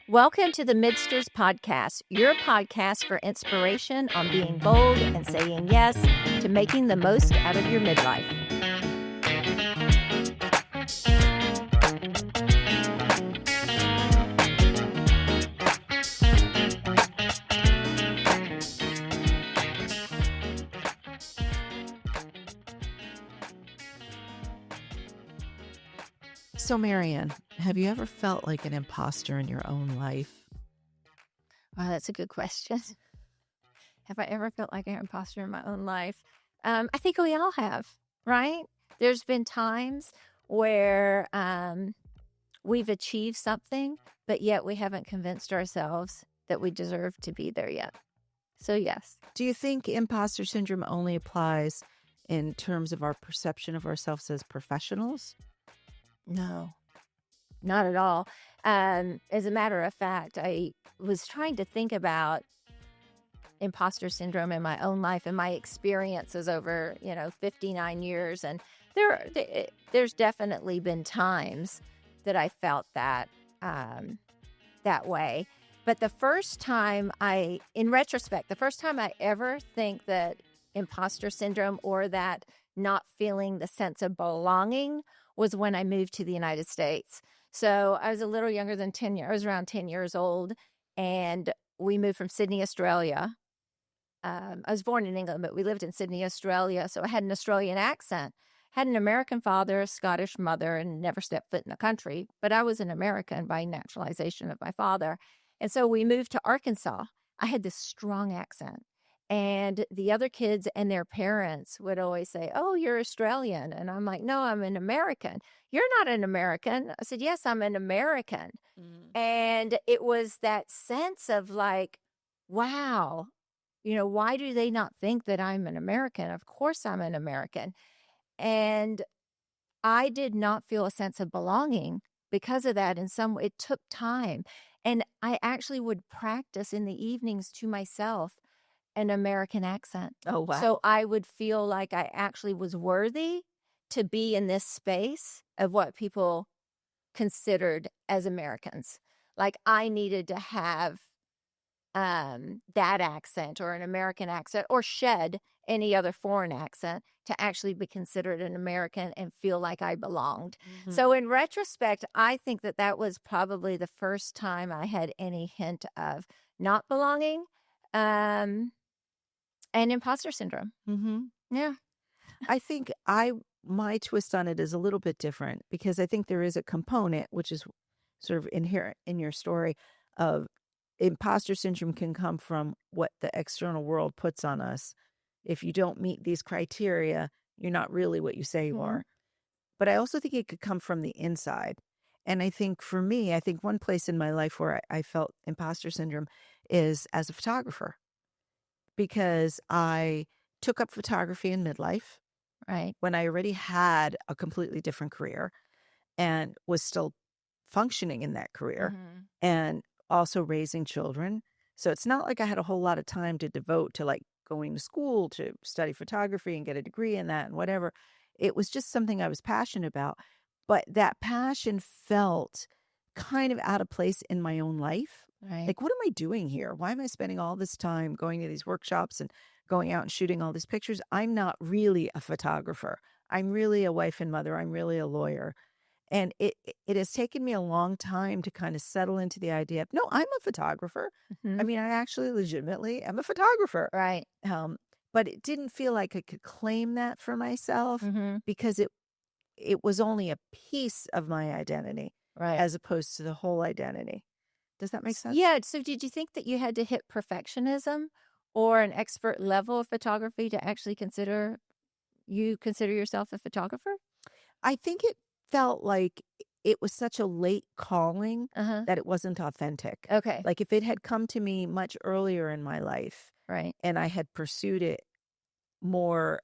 Welcome to the Midsters Podcast, your podcast for inspiration on being bold and saying yes to making the most out of your midlife. So, Marianne, have you ever felt like an imposter in your own life? Wow, that's a good question. Have I ever felt like an imposter in my own life? I think we all have, right? There's been times where we've achieved something, but yet we haven't convinced ourselves that we deserve to be there yet. So, yes. Do you think imposter syndrome only applies in terms of our perception of ourselves as professionals? No, not at all. As a matter of fact, I was trying to think about imposter syndrome in my own life and my experiences over, 59 years. And there's definitely been times that I felt that way. But the first time in retrospect, the first time I ever think that imposter syndrome or that not feeling the sense of belonging was when I moved to the United States. So I was a little younger than 10 years. I was around 10 years old, and we moved from Sydney, Australia. I was born in England, but we lived in Sydney, Australia. So I had an Australian accent, had an American father, a Scottish mother, and never stepped foot in the country. But I was an American by naturalization of my father. And so we moved to Arkansas. I had this strong accent. And the other kids and their parents would always say, "Oh, you're Australian." And I'm like, "No, I'm an American." "You're not an American." I said, "Yes, I'm an American." And it was that sense of like, wow, why do they not think that I'm an American? Of course I'm an American. And I did not feel a sense of belonging because of that. It took time. And I actually would practice in the evenings to myself an American accent. Oh, wow. So I would feel like I actually was worthy to be in this space of what people considered as Americans. Like I needed to have that accent or an American accent or shed any other foreign accent to actually be considered an American and feel like I belonged. Mm-hmm. So in retrospect, I think that was probably the first time I had any hint of not belonging. And imposter syndrome. Mm-hmm. Yeah. I think my twist on it is a little bit different because I think there is a component, which is sort of inherent in your story, of imposter syndrome can come from what the external world puts on us. If you don't meet these criteria, you're not really what you say you are. But I also think it could come from the inside. And I think for me, one place in my life where I felt imposter syndrome is as a photographer. Because I took up photography in midlife, right, when I already had a completely different career and was still functioning in that career and also raising children. So it's not like I had a whole lot of time to devote to like going to school to study photography and get a degree in that and whatever. It was just something I was passionate about. But that passion felt kind of out of place in my own life. right. Like, what am I doing here? Why am I spending all this time going to these workshops and going out and shooting all these pictures? I'm not really a photographer. I'm really a wife and mother. I'm really a lawyer. And it has taken me a long time to kind of settle into the idea of, no, I'm a photographer. I mean, I actually legitimately am a photographer. Right. But it didn't feel like I could claim that for myself because it was only a piece of my identity, right, as opposed to the whole identity. Does that make sense? Yeah. So did you think that you had to hit perfectionism or an expert level of photography to actually consider yourself a photographer? I think it felt like it was such a late calling that it wasn't authentic. Okay. Like if it had come to me much earlier in my life, right, and I had pursued it more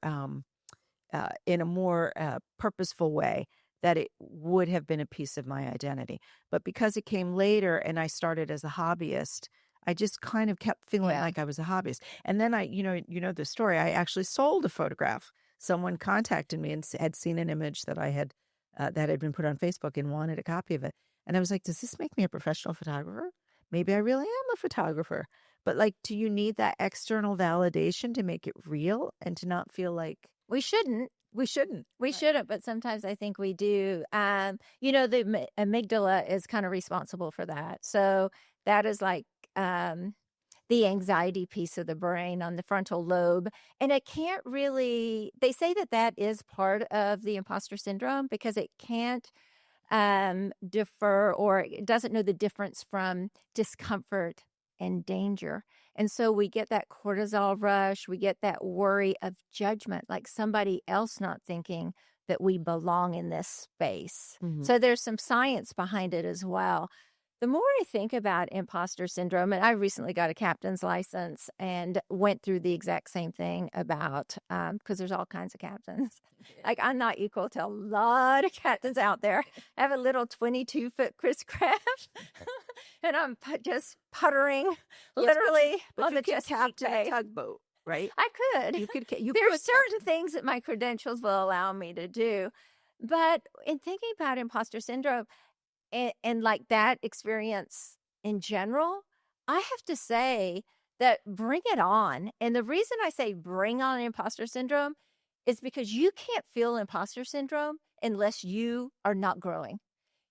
in a more purposeful way, that it would have been a piece of my identity. But because it came later and I started as a hobbyist, I just kind of kept feeling like I was a hobbyist. And then you know the story, I actually sold a photograph. Someone contacted me and had seen an image that I had that had been put on Facebook and wanted a copy of it. And I was like, does this make me a professional photographer? maybe I really am a photographer. But like, do you need that external validation to make it real and to not feel like We shouldn't. we shouldn't? We Right. shouldn't, but sometimes I think we do. The amygdala is kind of responsible for that. So that is like the anxiety piece of the brain on the frontal lobe. And it can't really, they say that that is part of the imposter syndrome because it can't defer, or it doesn't know the difference from discomfort and danger. And so we get that cortisol rush, we get that worry of judgment, like somebody else not thinking that we belong in this space. Mhm. So there's some science behind it as well. The more I think about imposter syndrome, and I recently got a captain's license and went through the exact same thing about, because there's all kinds of captains. Like, I'm not equal to a lot of captains out there. I have a little 22-foot Chris Craft, and I'm just puttering literally But on you the could Chesapeake captain a Bay. tugboat, right? I could. You could. You There are could certain things that my credentials will allow me to do. But in thinking about imposter syndrome, and like that experience in general, I have to say that bring it on. And the reason I say bring on imposter syndrome is because you can't feel imposter syndrome unless you are not growing.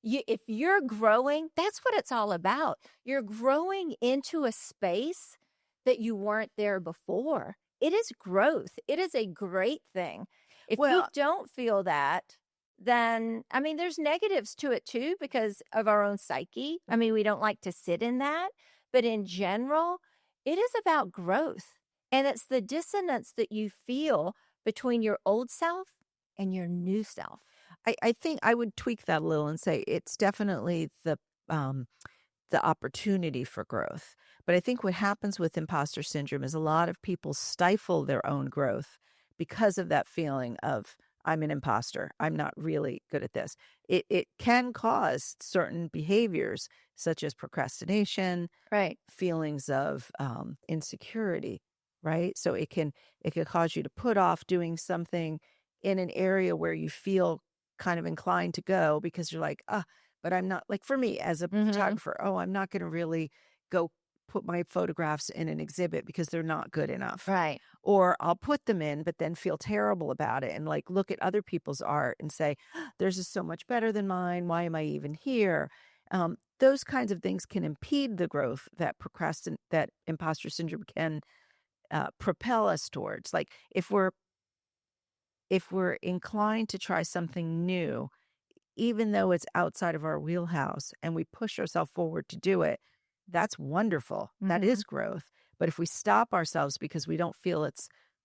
If you're growing, that's what it's all about. You're growing into a space that you weren't there before. It is growth. It is a great thing. If you Well, don't feel that, then, I mean, there's negatives to it too because of our own psyche. I mean, we don't like to sit in that. But in general, it is about growth. And it's the dissonance that you feel between your old self and your new self. I think I would tweak that a little and say it's definitely the opportunity for growth. But I think what happens with imposter syndrome is a lot of people stifle their own growth because of that feeling of I'm an imposter. I'm not really good at this. It can cause certain behaviors such as procrastination, Right. feelings of insecurity, right? So it could cause you to put off doing something in an area where you feel kind of inclined to go because you're like, but I'm not, like for me as a photographer, I'm not going to really go put my photographs in an exhibit because they're not good enough. Right. Or I'll put them in, but then feel terrible about it and like look at other people's art and say, theirs is so much better than mine. Why am I even here? Those kinds of things can impede the growth that that imposter syndrome can propel us towards. Like if we're inclined to try something new, even though it's outside of our wheelhouse and we push ourselves forward to do it, that's wonderful. That is growth. But if we stop ourselves because we don't feel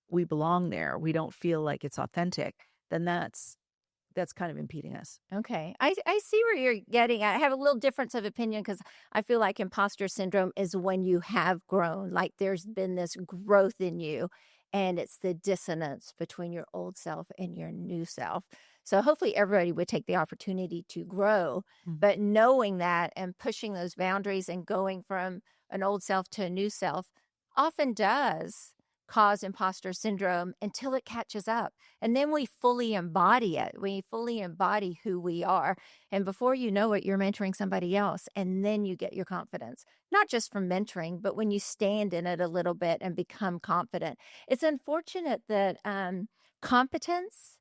we belong there, we don't feel like it's authentic, then that's kind of impeding us. Okay. I see where you're getting at. I have a little difference of opinion because I feel like imposter syndrome is when you have grown, like there's been this growth in you, and it's the dissonance between your old self and your new self. So hopefully everybody would take the opportunity to grow, but knowing that and pushing those boundaries and going from an old self to a new self often does cause imposter syndrome until it catches up. And then we fully embody it. We fully embody who we are. And before you know it, you're mentoring somebody else. And then you get your confidence, not just from mentoring, but when you stand in it a little bit and become confident. It's unfortunate that competence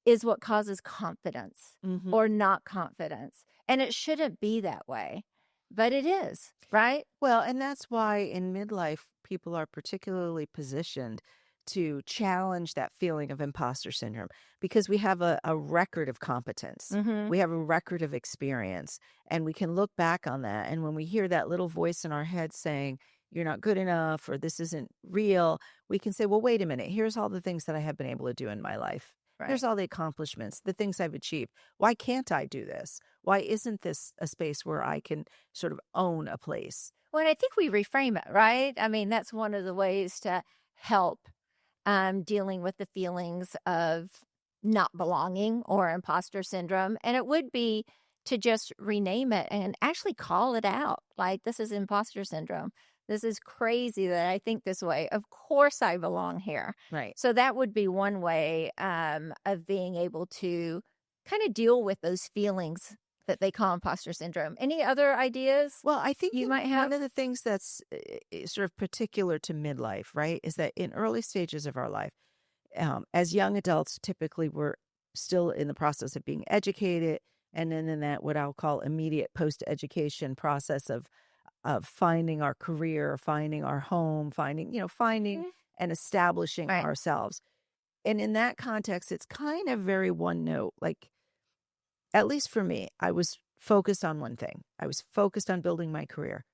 is what causes confidence or not confidence. And it shouldn't be that way, but it is, right? Well, and that's why in midlife, people are particularly positioned to challenge that feeling of imposter syndrome because we have a record of competence. We have a record of experience, and we can look back on that. And when we hear that little voice in our head saying, you're not good enough or this isn't real, we can say, well, wait a minute. Here's all the things that I have been able to do in my life. Right. Here's all the accomplishments, the things I've achieved. Why can't I do this? Why isn't this a space where I can sort of own a place? Well, and I think we reframe it, right? I mean, that's one of the ways to help dealing with the feelings of not belonging or imposter syndrome. And it would be to just rename it and actually call it out. Like, this is imposter syndrome. This is crazy that I think this way. Of course I belong here. Right. So that would be one way of being able to kind of deal with those feelings that they call imposter syndrome. Any other ideas Well, I think you might have? one of the things that's sort of particular to midlife, right, is that in early stages of our life, as young adults, typically we're still in the process of being educated, and then in that what I'll call immediate post-education process of finding our career, finding our home, finding Mhm. and establishing Right. ourselves. And in that context, it's kind of very one note. Like, at least for me, I was focused on one thing. I was focused on building my career.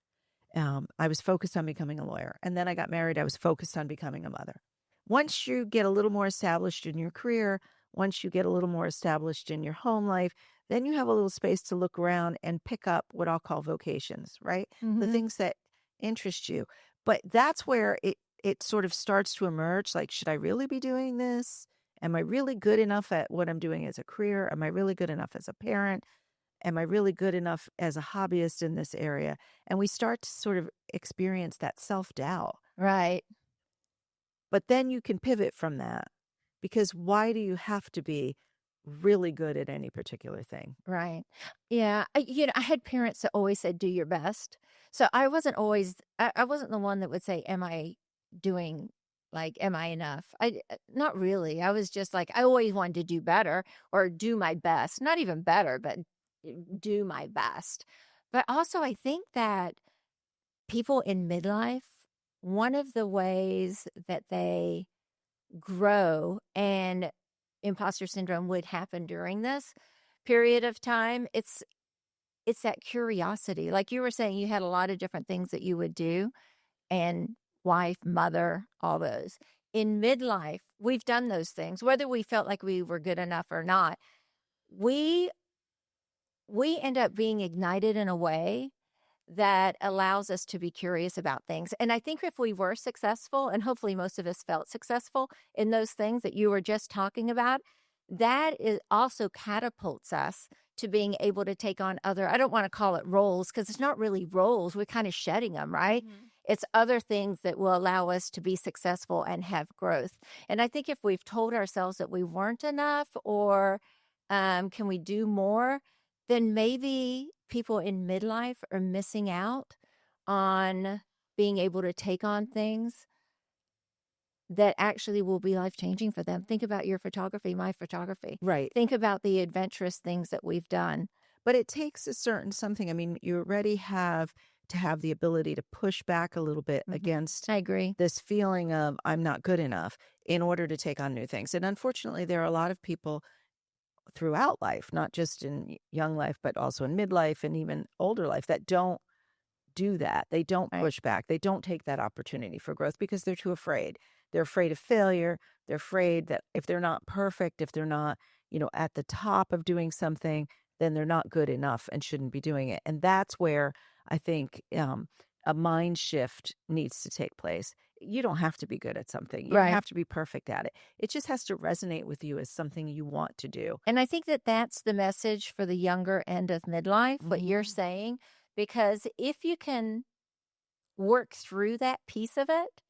I was focused on becoming a lawyer. And then I got married. I was focused on becoming a mother. Once you get a little more established in your career, once you get a little more established in your home life, then you have a little space to look around and pick up what I'll call vocations, right? The Mhm. things that interest you. But that's where it sort of starts to emerge. Like, should I really be doing this? Am I really good enough at what I'm doing as a career? Am I really good enough as a parent? Am I really good enough as a hobbyist in this area? And we start to sort of experience that self-doubt. Right. But then you can pivot from that, because why do you have to be really good at any particular thing? Right. Yeah. I had parents that always said, do your best. So I wasn't always, I wasn't the one that would say, am I doing, like, am I enough? Not really. I was just like, I always wanted to do better or do my best. Not even better, but do my best. But also, I think that people in midlife, one of the ways that they grow, and imposter syndrome would happen during this period of time, it's that curiosity. Like you were saying, you had a lot of different things that you would do, and wife, mother, all those. In midlife, we've done those things, whether we felt like we were good enough or not. We we end up being ignited in a way that allows us to be curious about things. And I think if we were successful, and hopefully most of us felt successful in those things that you were just talking about, that is also catapults us to being able to take on other, I don't want to call it roles because it's not really roles. We're kind of shedding them, right? Mhm. It's other things that will allow us to be successful and have growth. And I think if we've told ourselves that we weren't enough, or can we do more, then maybe people in midlife are missing out on being able to take on things that actually will be life changing for them. Think about your photography, my photography. Right. Think about the adventurous things that we've done. But it takes a certain something. I mean, you already have to have the ability to push back a little bit against I agree. this feeling of I'm not good enough in order to take on new things. And unfortunately, there are a lot of people throughout life, not just in young life, but also in midlife and even older life, that don't do that. They don't Right. push back. They don't take that opportunity for growth because they're too afraid. They're afraid of failure. They're afraid that if they're not perfect, if they're not, at the top of doing something, then they're not good enough and shouldn't be doing it. And that's where I think a mind shift needs to take place. You don't have to be good at something. You don't Right. have to be perfect at it. It just has to resonate with you as something you want to do. And I think that that's the message for the younger end of midlife, what you're Mhm. saying, because if you can work through that piece of it,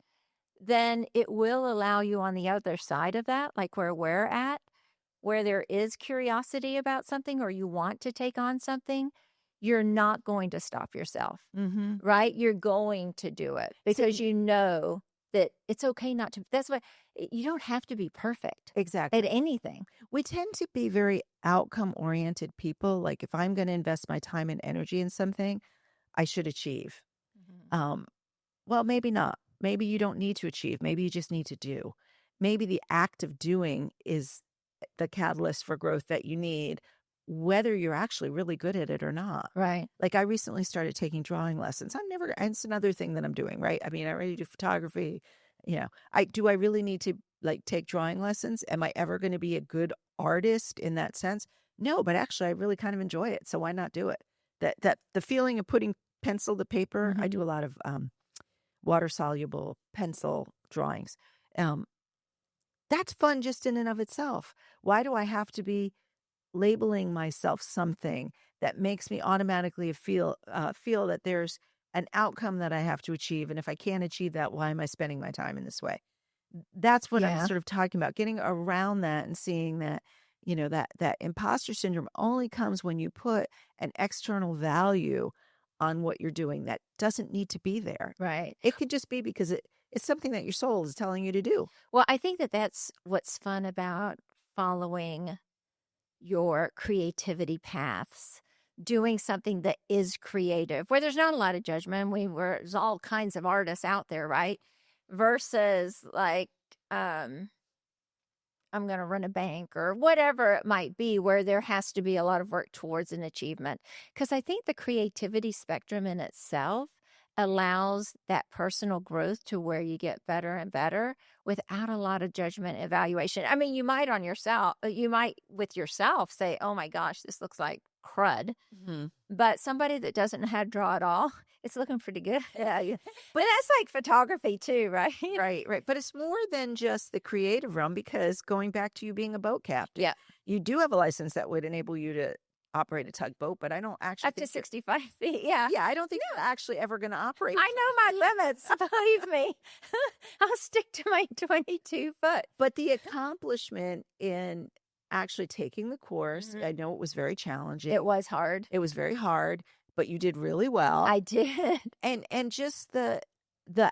then it will allow you on the other side of that, like where we're at, where there is curiosity about something or you want to take on something, you're not going to stop yourself, Mhm. right? You're going to do it because See, you know that it's okay not to. That's why you don't have to be perfect at exactly. anything. We tend to be very outcome oriented people. Like, if I'm going to invest my time and energy in something, I should achieve. Mhm. Um, well, maybe not. Maybe you don't need to achieve. Maybe you just need to do. Maybe the act of doing is the catalyst for growth that you need, whether you're actually really good at it or not. Right. Like, I recently started taking drawing lessons. I'm never, and it's another thing that I'm doing, right? I mean, I already do photography. I really need to like take drawing lessons. Am I ever going to be a good artist in that sense? No, but actually I really kind of enjoy it. So why not do it? That the feeling of putting pencil to paper, I Mhm. do a lot of water soluble pencil drawings. Um, that's fun just in and of itself. Why do I have to be labeling myself something that makes me automatically feel that there's an outcome that I have to achieve, and if I can't achieve that, why am I spending my time in this way? That's what I'm Yeah. sort of talking about, getting around that and seeing that that imposter syndrome only comes when you put an external value on what you're doing that doesn't need to be there. Right. It could just be because it's something that your soul is telling you to do. Well, I think that that's what's fun about following your creativity paths, doing something that is creative, where there's not a lot of judgment. There's all kinds of artists out there, right? Versus like, I'm going to run a bank or whatever it might be, where there has to be a lot of work towards an achievement. Because I think the creativity spectrum in itself allows that personal growth to where you get better and better without a lot of judgment evaluation. I mean, you might with yourself say, oh my gosh, this looks like crud. Mm-hmm. But somebody that doesn't know how to draw at all, it's looking pretty good. Yeah. But that's like photography too, right? Right. But it's more than just the creative realm, because going back to you being a boat captain, Yeah. you do have a license that would enable you to operate a tugboat, but I don't actually Up to 65 feet. Yeah. Yeah, I don't think you're actually ever going to operate. I know my limits. Believe me. I'll stick to my 22 foot. But the accomplishment in actually taking the course, I know it was very challenging. It was hard. It was very hard, but you did really well. I did. And just the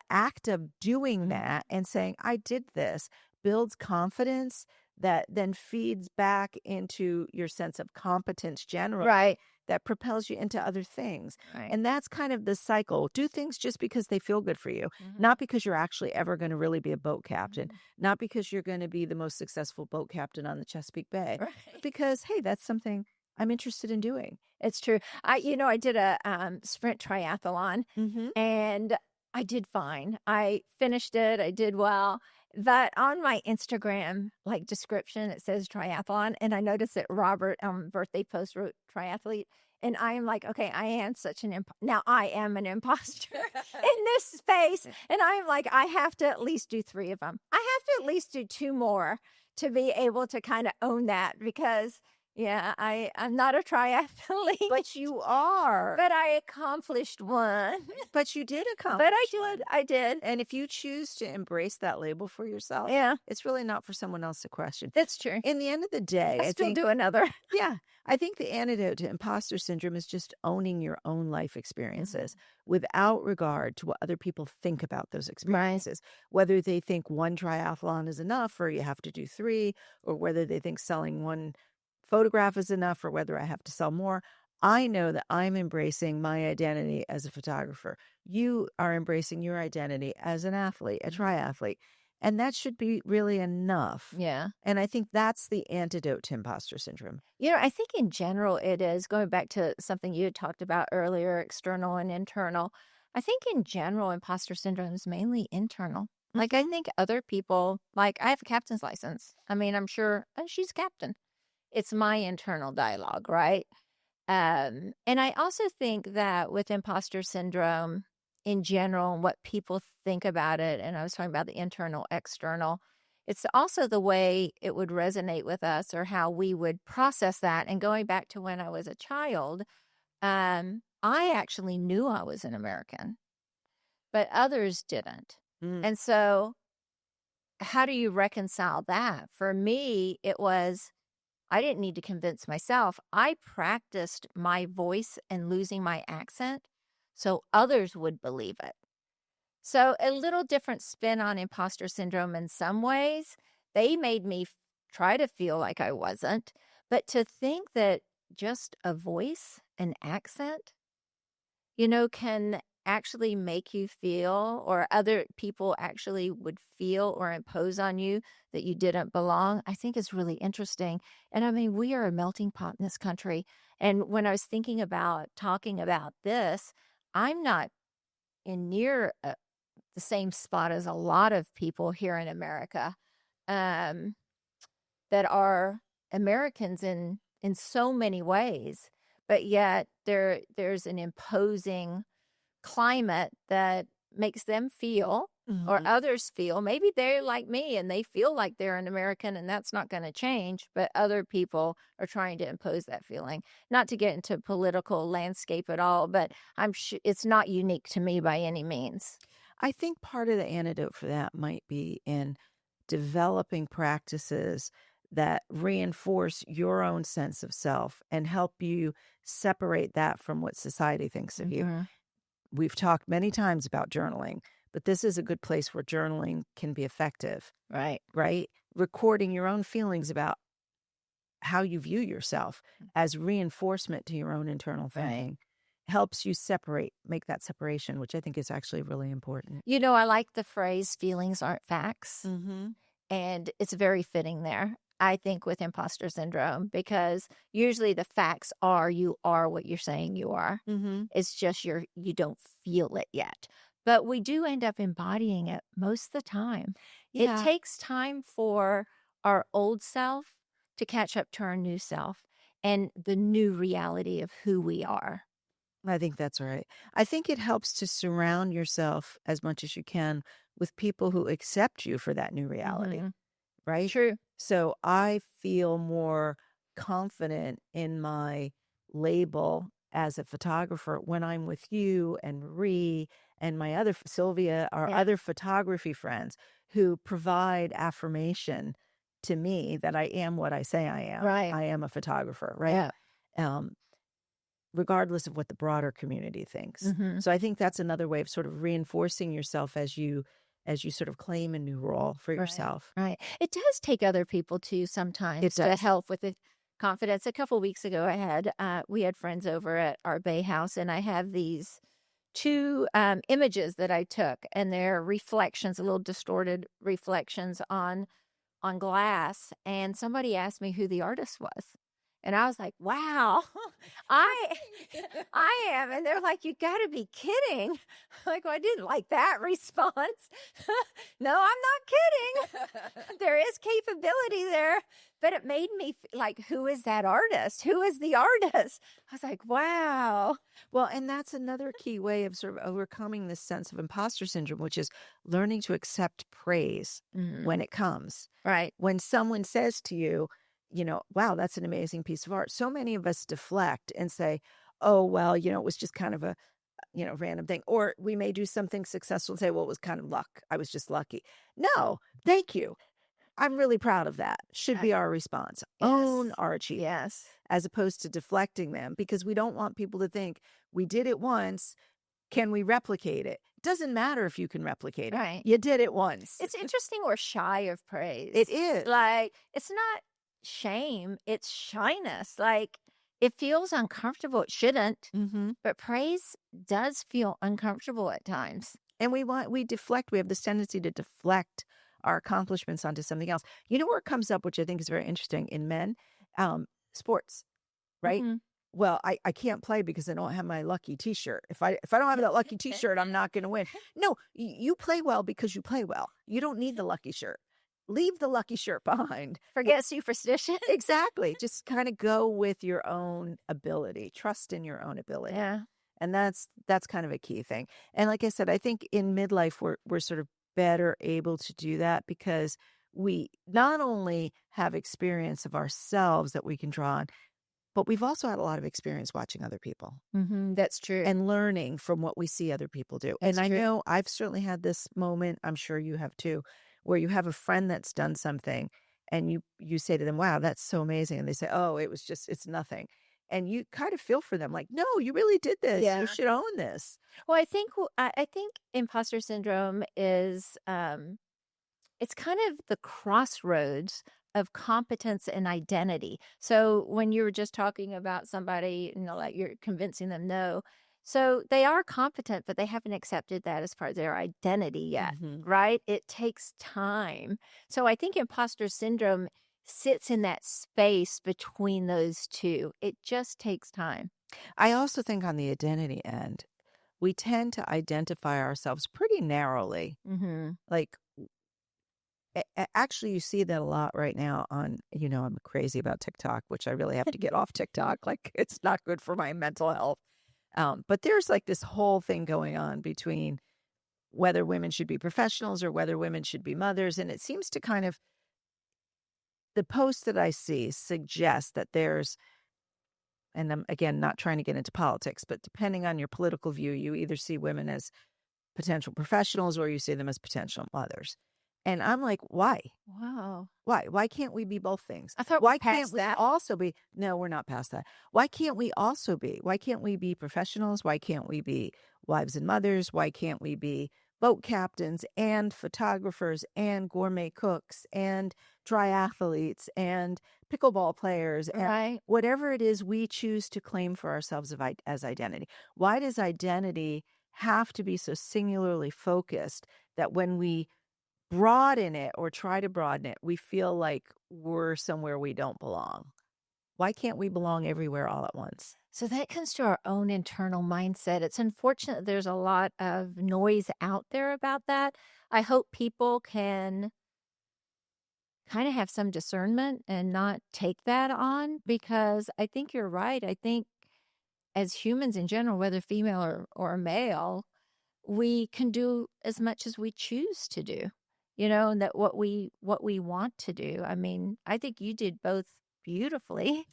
act of doing that and saying, I did this, builds confidence that then feeds back into your sense of competence generally. Right. That propels you into other things. Right. And that's kind of the cycle. Do things just because they feel good for you, Mm-hmm. not because you're actually ever going to really be a boat captain, Mm-hmm. not because you're going to be the most successful boat captain on the Chesapeake Bay, Right. but because, hey, that's something I'm interested in doing. It's true. I did a sprint triathlon, Mm-hmm. and I did fine. I finished it. I did well. That on my Instagram description, it says triathlon, and I noticed that Robert birthday post wrote triathlete, and I am like, okay, I am such an now I am an imposter in this space, and I'm like, I have to at least do 3 of them. I have to at least do 2 more to be able to kind of own that, because yeah, I'm not a triathlete. But you are. But I accomplished one. But you did accomplish. But I did. And if you choose to embrace that label for yourself, Yeah, it's really not for someone else to question. that's true. In the end of the day, I still do another. Yeah, I think the antidote to imposter syndrome is just owning your own life experiences without regard to what other people think about those experiences. Whether they think 1 triathlon is enough or you have to do 3, or whether they think selling 1 photograph is enough or whether I have to sell more. I know that I'm embracing my identity as a photographer. You are embracing your identity as an athlete, a triathlete. And that should be really enough. Yeah. And I think that's the antidote to imposter syndrome. I think in general it is, going back to something you had talked about earlier, external and internal. I think in general, imposter syndrome is mainly internal. I think other people, I have a captain's license. I mean, I'm sure she's a captain. It's my internal dialogue, right? And I also think that with imposter syndrome in general, and what people think about it, and I was talking about the internal, external, it's also the way it would resonate with us or how we would process that. And going back to when I was a child, I actually knew I was an American, but others didn't. And so how do you reconcile that? For me, it was, I didn't need to convince myself. I practiced my voice and losing my accent so others would believe it. So a little different spin on imposter syndrome in some ways. They made me try to feel like I wasn't, but to think that just a voice, an accent, can actually make you feel, or other people actually would feel or impose on you that you didn't belong, I think is really interesting. And I mean, we are a melting pot in this country. And when I was thinking about talking about this, I'm not in near the same spot as a lot of people here in America that are Americans in so many ways, but yet there's an imposing climate that makes them feel, or others feel, maybe they're like me and they feel like they're an American, and that's not going to change, but other people are trying to impose that feeling. Not to get into political landscape at all, but I'm sure it's not unique to me by any means. I think part of the antidote for that might be in developing practices that reinforce your own sense of self and help you separate that from what society thinks of you. Mhm. We've talked many times about journaling, but this is a good place where journaling can be effective, Right. right? Recording your own feelings about how you view yourself as reinforcement to your own internal Right. thinking helps you make that separation, which I think is actually really important. You know, I like the phrase feelings aren't facts. Mm-hmm. And it's very fitting there, I think, with imposter syndrome, because usually the facts are you are what you're saying you are. Mm-hmm. It's just you don't feel it yet. But we do end up embodying it most of the time. It Yeah. takes time for our old self to catch up to our new self and the new reality of who we are. I think that's right. I think it helps to surround yourself as much as you can with people who accept you for that new reality, Mhm. right? True. So I feel more confident in my label as a photographer when I'm with you and Marie and my other Sylvia, our Yeah. other photography friends who provide affirmation to me that I am what I say I am. Right. I am a photographer, right? Yeah. Um, regardless of what the broader community thinks. Mhm. So I think that's another way of sort of reinforcing yourself as you sort of claim a new role for Right, yourself. right. It does take other people too It sometimes to does. help with the confidence. A couple weeks ago, we had friends over at our Bay House, and I have these two images that I took, and they're reflections, a little distorted reflections on glass. And somebody asked me who the artist was, and I was like, "Wow, I I am." And they're like, "You got to be kidding!" Like, well, I didn't like that response. No, I'm not kidding. There is capability there, but it made me like, who is that artist? Who is the artist? I was like, wow. Well, and that's another key way of sort of overcoming this sense of imposter syndrome, which is learning to accept praise Mhm. when it comes. Right. When someone says to you, wow, that's an amazing piece of art. So many of us deflect and say, oh, well, it was just kind of a, random thing. Or we may do something successful and say, well, it was kind of luck. I was just lucky. No, thank you. I'm really proud of that. Should be our response. Own Yes. our achievements Yes. as opposed to deflecting them because we don't want people to think we did it once. Can we replicate it? It doesn't matter if you can replicate it. Right. You did it once. It's interesting we're shy of praise. It is. Like, it's not shame, it's shyness. Like, it feels uncomfortable. It shouldn't, Mm-hmm. but praise does feel uncomfortable at times. And we deflect. We have this tendency to deflect our accomplishments onto something else. You know where it comes up, which I think is very interesting in men? Sports, right? Mhm. Well, I can't play because I don't have my lucky T-shirt. If I don't have that lucky T-shirt, I'm not going to win. No, you play well because you play well. You don't need the lucky shirt. Leave the lucky shirt behind. Forget superstition. Exactly. Just kind of go with your own ability. Trust in your own ability. Yeah. And that's kind of a key thing. And like I said, I think in midlife we're sort of better able to do that because we not only have experience of ourselves that we can draw on, but we've also had a lot of experience watching other people That's true. and learning from what we see other people do. That's and I true. know I've certainly had this moment, I'm sure you have too, where you have a friend that's done something and you say to them, wow, that's so amazing. And they say, oh, it's nothing. And you kind of feel for them like, no, you really did this. Yeah. You should own this. Well, I think imposter syndrome is it's kind of the crossroads of competence and identity. So when you were just talking about somebody, like you're convincing them no. So they are competent, but they haven't accepted that as part of their identity yet, Mhm. right? It takes time. So I think imposter syndrome sits in that space between those two. It just takes time. I also think on the identity end, we tend to identify ourselves pretty narrowly. Mm-hmm. Like, actually, you see that a lot right now on, I'm crazy about TikTok, which I really have to get off TikTok. Like, it's not good for my mental health. But there's like this whole thing going on between whether women should be professionals or whether women should be mothers. And it seems to kind of, the posts that I see suggest that there's, and I'm again not trying to get into politics, but depending on your political view, you either see women as potential professionals or you see them as potential mothers. And I'm like, why? Wow. Why? Why can't we be both things? I thought we're Why can't past we that. also be? No, we're not past that. Why can't we also be? Why can't we be professionals? Why can't we be wives and mothers? Why can't we be boat captains and photographers and gourmet cooks and triathletes and pickleball players and Right. whatever it is we choose to claim for ourselves as identity? Why does identity have to be so singularly focused that when we broaden it or try to broaden it, we feel like we're somewhere we don't belong? Why can't we belong everywhere all at once? So that comes to our own internal mindset. It's unfortunate there's a lot of noise out there about that. I hope people can kind of have some discernment and not take that on, because I think you're right. I think as humans in general, whether female or male, we can do as much as we choose to do, and that what we want to do. I mean, I think you did both beautifully,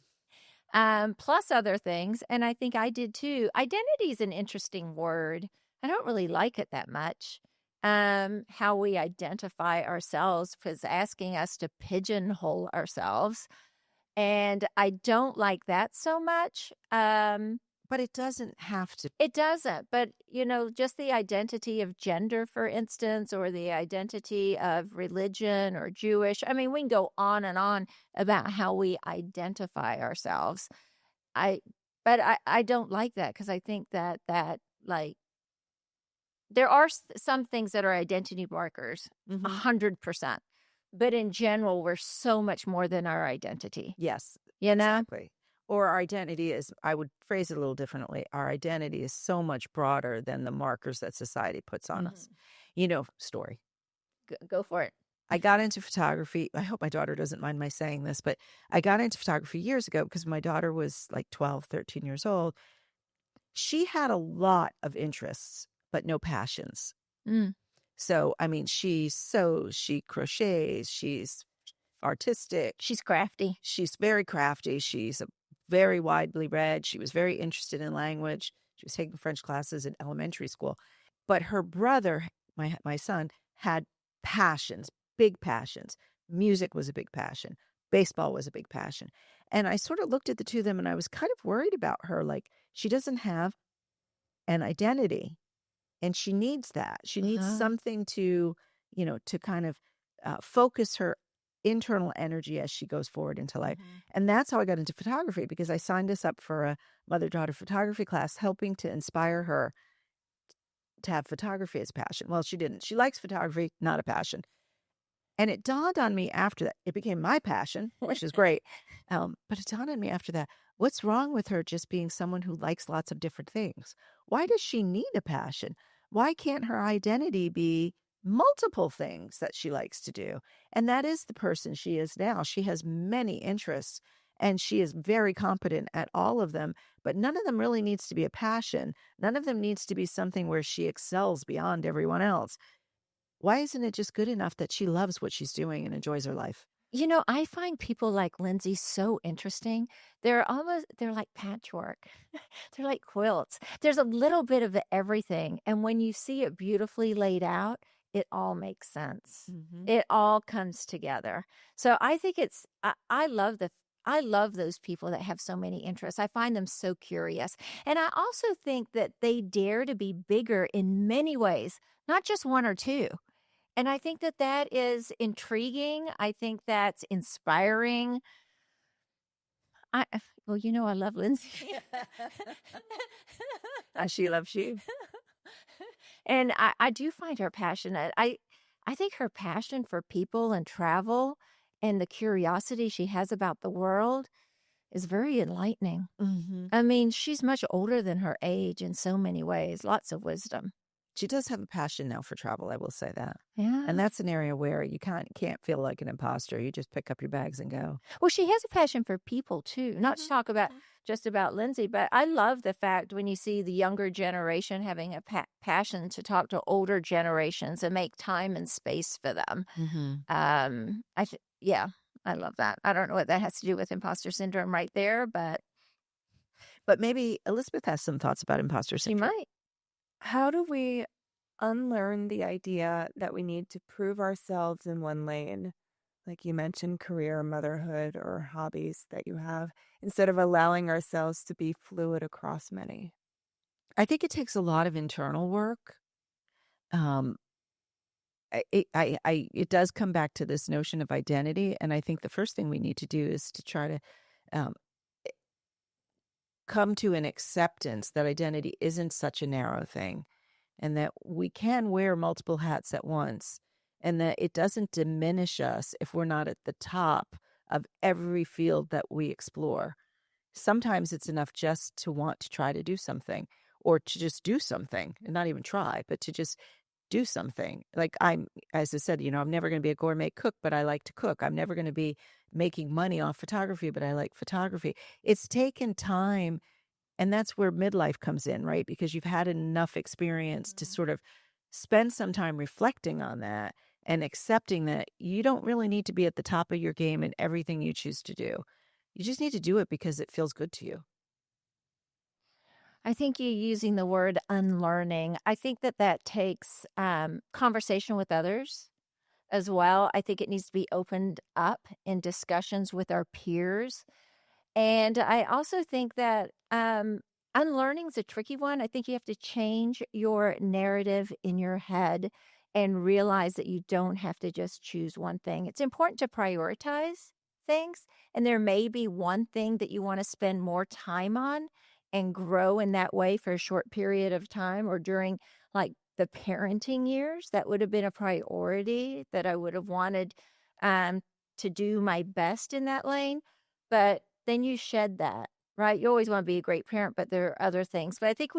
plus other things, and I think I did too. Identity is an interesting word. I don't really like it that much. How we identify ourselves, because asking us to pigeonhole ourselves, and I don't like that so much. But it doesn't have to. It doesn't, but, just the identity of gender, for instance, or the identity of religion or Jewish. I mean, we can go on about how we identify ourselves. I but I don't like that, because I think that, like, there are some things that are identity markers, Mhm. 100%. But in general, we're so much more than our identity, Yes, you know? exactly. Or our identity is, I would phrase it a little differently. Our identity is so much broader than the markers that society puts on us. Story. Go for it. I got into photography. I hope my daughter doesn't mind my saying this, but I got into photography years ago because my daughter was like 12, 13 years old. She had a lot of interests, but no passions. Mm. So, I mean, she sews, she crochets, she's artistic. She's crafty. She's very crafty. She's very widely read. She was very interested in language. She was taking French classes in elementary school. But her brother, my son, had passions, big passions. Music was a big passion. Baseball was a big passion. And I sort of looked at the two of them and I was kind of worried about her. Like, she doesn't have an identity and she needs that. She needs something to, to kind of focus her internal energy as she goes forward into life. And that's how I got into photography, because I signed us up for a mother-daughter photography class, helping to inspire her to have photography as a passion. Well, she didn't. She likes photography, not a passion. And it dawned on me after that. It became my passion, which is great. But it dawned on me after that. What's wrong with her just being someone who likes lots of different things? Why does she need a passion? Why can't her identity be multiple things that she likes to do? And that is the person she is now. She has many interests and she is very competent at all of them, but none of them really needs to be a passion. None of them needs to be something where she excels beyond everyone else. Why isn't it just good enough that she loves what she's doing and enjoys her life? I find people like Lindsay so interesting. They're like patchwork. They're like quilts. There's a little bit of everything. And when you see it beautifully laid out, it all makes sense. It all comes together. So I think I love those people that have so many interests. I find them so curious. And I also think that they dare to be bigger in many ways, not just one or two. And I think that is intriguing. I think that's inspiring. I love Lindsay. She loves you. And I do find her passionate. I think her passion for people and travel and the curiosity she has about the world is very enlightening. I mean, she's much older than her age in so many ways, lots of wisdom. She does have a passion now for travel, I will say that. Yeah. And that's an area where you can't feel like an imposter. You just pick up your bags and go. Well, she has a passion for people too. Not to talk about just about Lindsay, but I love the fact when you see the younger generation having a passion to talk to older generations and make time and space for them. I love that. I don't know what that has to do with imposter syndrome right there, but maybe Elizabeth has some thoughts about imposter syndrome. she might. How do we unlearn the idea that we need to prove ourselves in one lane, like you mentioned, career, motherhood, or hobbies that you have, instead of allowing ourselves to be fluid across many? I think it takes a lot of internal work. Um, it does come back to this notion of identity, and I think the first thing we need to do is to try to um, come to an acceptance that identity isn't such a narrow thing, and that we can wear multiple hats at once, and that it doesn't diminish us if we're not at the top of every field that we explore. Sometimes it's enough just to want to try to do something, or to just do something and not even try, but to just do something. Like, as I said, I'm never going to be a gourmet cook, but I like to cook. I'm never going to be making money off photography, but I like photography. It's taken time. And that's where midlife comes in, right? Because you've had enough experience to sort of spend some time reflecting on that and accepting that you don't really need to be at the top of your game in everything you choose to do. You just need to do it because it feels good to you. I think you using the word unlearning. I think that takes conversation with others as well. I think it needs to be opened up in discussions with our peers. And I also think that unlearning is a tricky one. I think you have to change your narrative in your head and realize that you don't have to just choose one thing. It's important to prioritize things, and there may be one thing that you want to spend more time on and grow in that way for a short period of time, or during like the parenting years. That would have been a priority that I would have wanted um, to do my best in that lane. But then you shed that, right? You always want to be a great parent, but there are other things. But I think,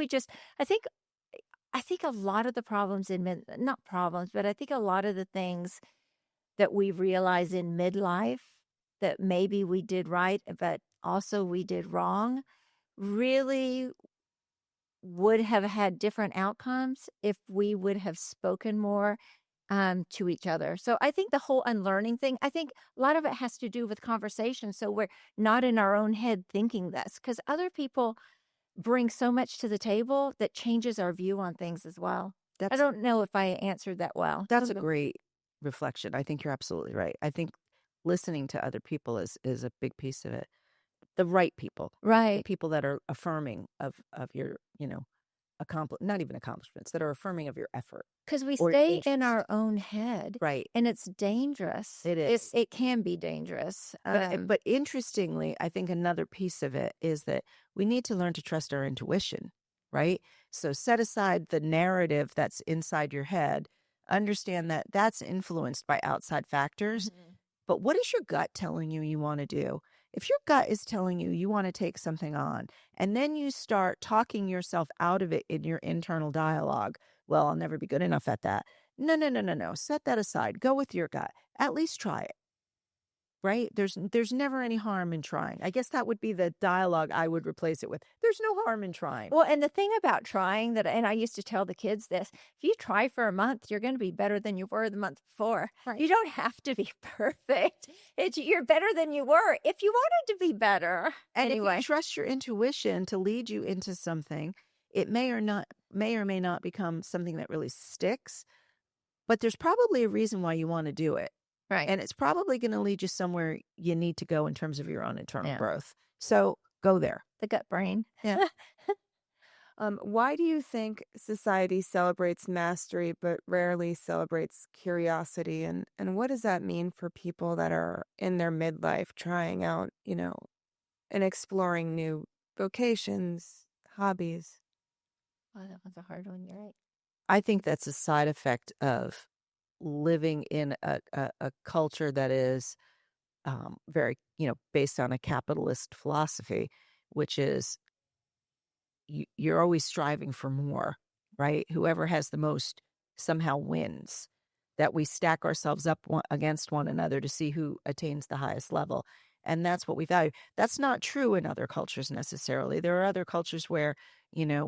I think a lot of the problems not problems, but I think a lot of the things that we realize in midlife that maybe we did right, but also we did wrong, really would have had different outcomes if we would have spoken more to each other. So I think the whole unlearning thing, I think a lot of it has to do with conversation. So we're not in our own head thinking this, because other people bring so much to the table that changes our view on things as well. I That's don't know if I answered that well. that's a great reflection. I think you're absolutely right. I think listening to other people is a big piece of it. The right people, the Right. people that are affirming of your, not even accomplishments, that are affirming of your effort Because we or stay in interest. our own head, Right. and it's dangerous. It is. It can be dangerous. But interestingly, I think another piece of it is that we need to learn to trust our intuition, right? So set aside the narrative that's inside your head, understand that that's influenced by outside factors. Mhm. But what is your gut telling you you want to do? If your gut is telling you you want to take something on, and then you start talking yourself out of it in your internal dialogue, well, I'll never be good enough at that. No, no, no, no, no. Set that aside. Go with your gut. At least try it. Right? There's never any harm in trying. I guess that would be the dialogue I would replace it with. There's no harm in trying. Well, and the thing about trying that, and I used to tell the kids this, if you try for a month, you're going to be better than you were the month before. Right. You don't have to be perfect. You're better than you were if you wanted to be better. And if Anyway, you trust your intuition to lead you into something, it may or may not become something that really sticks, but there's probably a reason why you want to do it. right. And it's probably going to lead you somewhere you need to go in terms of your own internal Yeah. growth. So go there. The gut brain. Yeah. Why do you think society celebrates mastery but rarely celebrates curiosity? And what does that mean for people that are in their midlife trying out, and exploring new vocations, hobbies? Oh, that one's a hard one. You're right. I think that's a side effect of living in a culture that is very, based on a capitalist philosophy, which is you're always striving for more, right? Whoever has the most somehow wins. That we stack ourselves up against one another to see who attains the highest level. And that's what we value. That's not true in other cultures necessarily. There are other cultures where,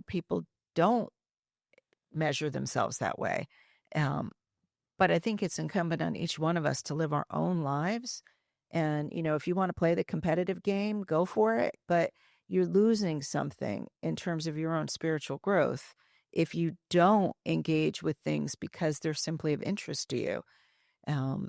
people don't measure themselves that way. Um, but I think it's incumbent on each one of us to live our own lives. And, if you want to play the competitive game, go for it. But you're losing something in terms of your own spiritual growth if you don't engage with things because they're simply of interest to you. I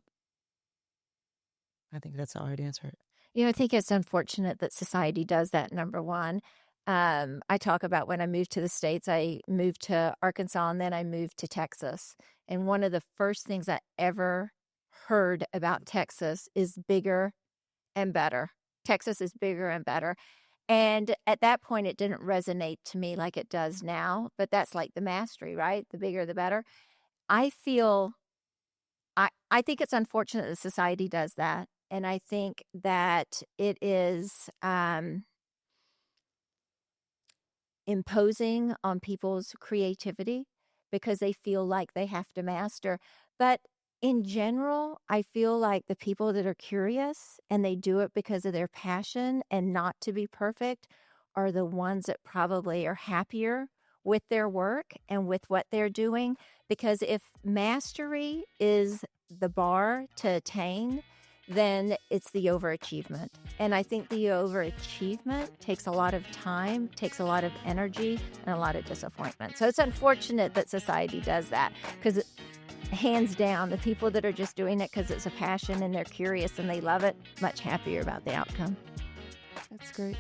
think that's how I'd answer it. I think it's unfortunate that society does that, number one. I talk about when I moved to the States, I moved to Arkansas and then I moved to Texas. And one of the first things I ever heard about Texas is bigger and better. Texas is bigger and better. And at that point, it didn't resonate to me like it does now, but that's like the mastery, right? The bigger, the better. I think it's unfortunate that society does that. And I think that it is imposing on people's creativity because they feel like they have to master. But in general, I feel like the people that are curious and they do it because of their passion and not to be perfect are the ones that probably are happier with their work and with what they're doing. Because if mastery is the bar to attain, then it's the overachievement. And I think the overachievement takes a lot of time, takes a lot of energy, and a lot of disappointment. So it's unfortunate that society does that because hands down, the people that are just doing it because it's a passion and they're curious and they love it, much happier about the outcome. That's great.